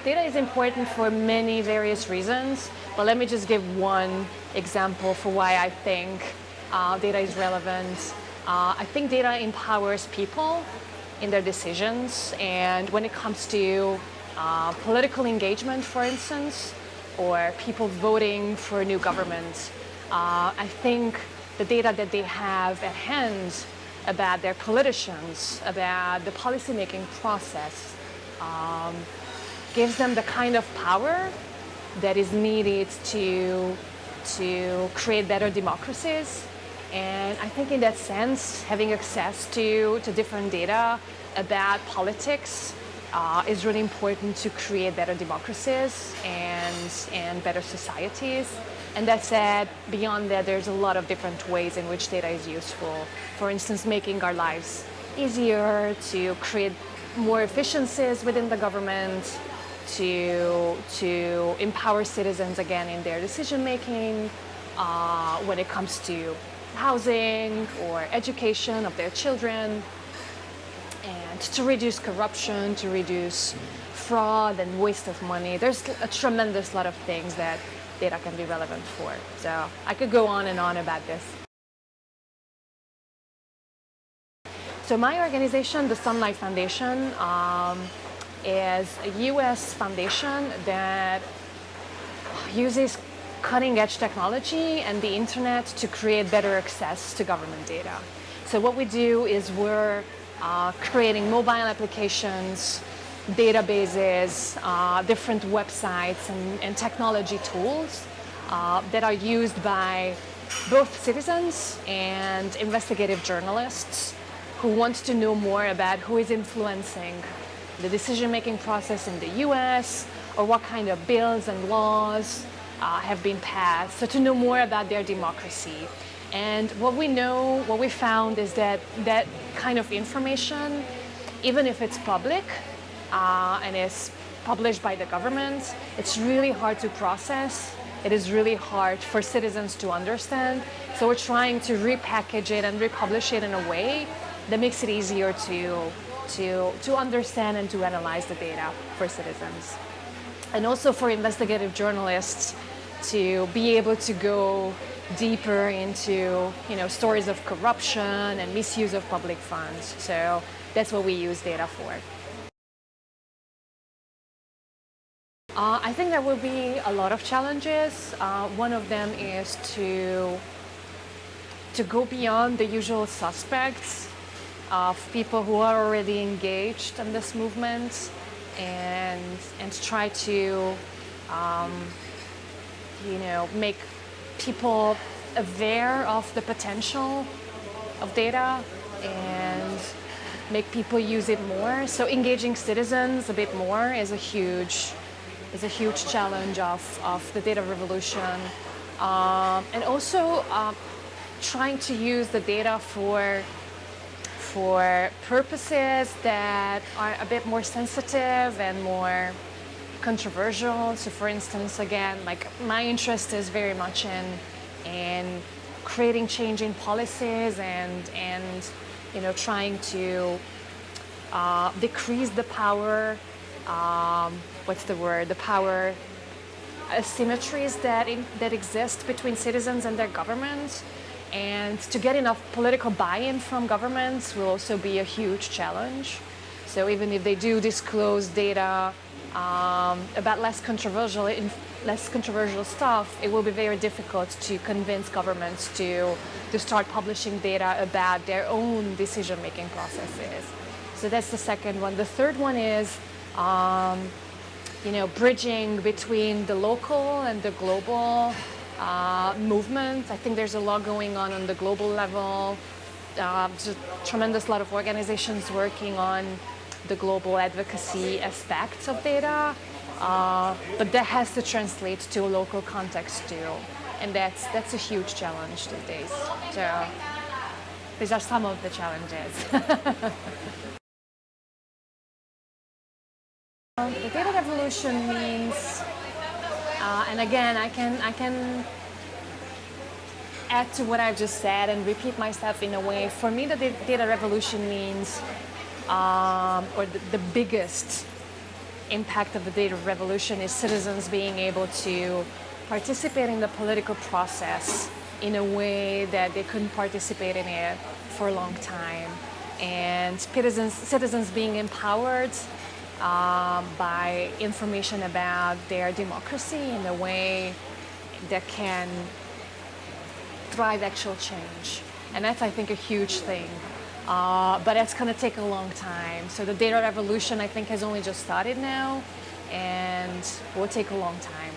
Data is important for many various reasons, but let me just give one example for why I think data is relevant. I think data empowers people in their decisions, and when it comes to political engagement, for instance, or people voting for a new government, I think the data that they have at hand about their politicians, about the policymaking process, gives them the kind of power that is needed to create better democracies. And I think in that sense, having access to different data about politics is really important to create better democracies and better societies. And that said, beyond that, there's a lot of different ways in which data is useful. For instance, making our lives easier, to create more efficiencies within the government, to empower citizens again in their decision making when it comes to housing or education of their children, and to reduce corruption, to reduce fraud and waste of money. There's a tremendous lot of things that data can be relevant for. So I could go on and on about this. So my organization, the Sunlight Foundation, is a US foundation that uses cutting-edge technology and the internet to create better access to government data. So what we do is we're creating mobile applications, databases, different websites and technology tools that are used by both citizens and investigative journalists who want to know more about who is influencing the decision-making process in the US, or what kind of bills and laws have been passed, so to know more about their democracy. And what we found is that that kind of information, even if it's public and is published by the government, it's really hard to process. It is really hard for citizens to understand. So we're trying to repackage it and republish it in a way that makes it easier to understand and to analyze the data for citizens. And also for investigative journalists to be able to go deeper into stories of corruption and misuse of public funds. So that's what we use data for. I think there will be a lot of challenges. One of them is to go beyond the usual suspects of people who are already engaged in this movement and try to make people aware of the potential of data and make people use it more. So engaging citizens a bit more is a huge challenge of the data revolution. And also trying to use the data for purposes that are a bit more sensitive and more controversial. So for instance, again, like my interest is very much in creating change in policies and trying to decrease the power, the power asymmetries that exist between citizens and their government. And to get enough political buy-in from governments will also be a huge challenge. So even if they do disclose data about less controversial stuff, it will be very difficult to convince governments to start publishing data about their own decision-making processes. So that's the second one. The third one is bridging between the local and the global movement. I think there's a lot going on the global level. There's a tremendous lot of organizations working on the global advocacy aspects of data, but that has to translate to a local context too, and that's a huge challenge these days. So these are some of the challenges. The data revolution means, and again, I can add to what I've just said and repeat myself in a way. For me, the data revolution means, or the biggest impact of the data revolution is citizens being able to participate in the political process in a way that they couldn't participate in it for a long time. And citizens being empowered by information about their democracy in a way that can drive actual change. And that's, I think, a huge thing. But it's going to take a long time. So the data revolution, I think, has only just started now and will take a long time.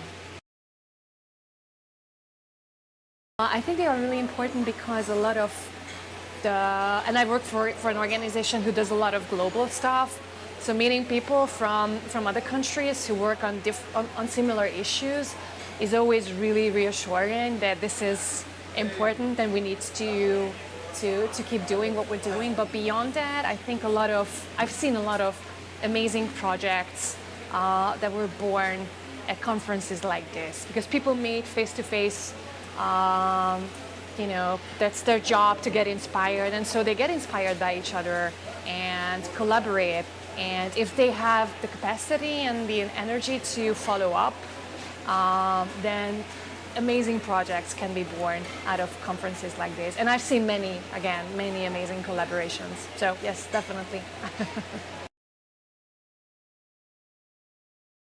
I think they are really important because a lot of and I work for an organization who does a lot of global stuff. So meeting people from other countries who work on similar issues is always really reassuring that this is important and we need to keep doing what we're doing. But beyond that, I think I've seen a lot of amazing projects that were born at conferences like this, because people meet face to face. That's their job to get inspired, and so they get inspired by each other and collaborate. And if they have the capacity and the energy to follow up, then amazing projects can be born out of conferences like this. And I've seen many amazing collaborations. So yes, definitely.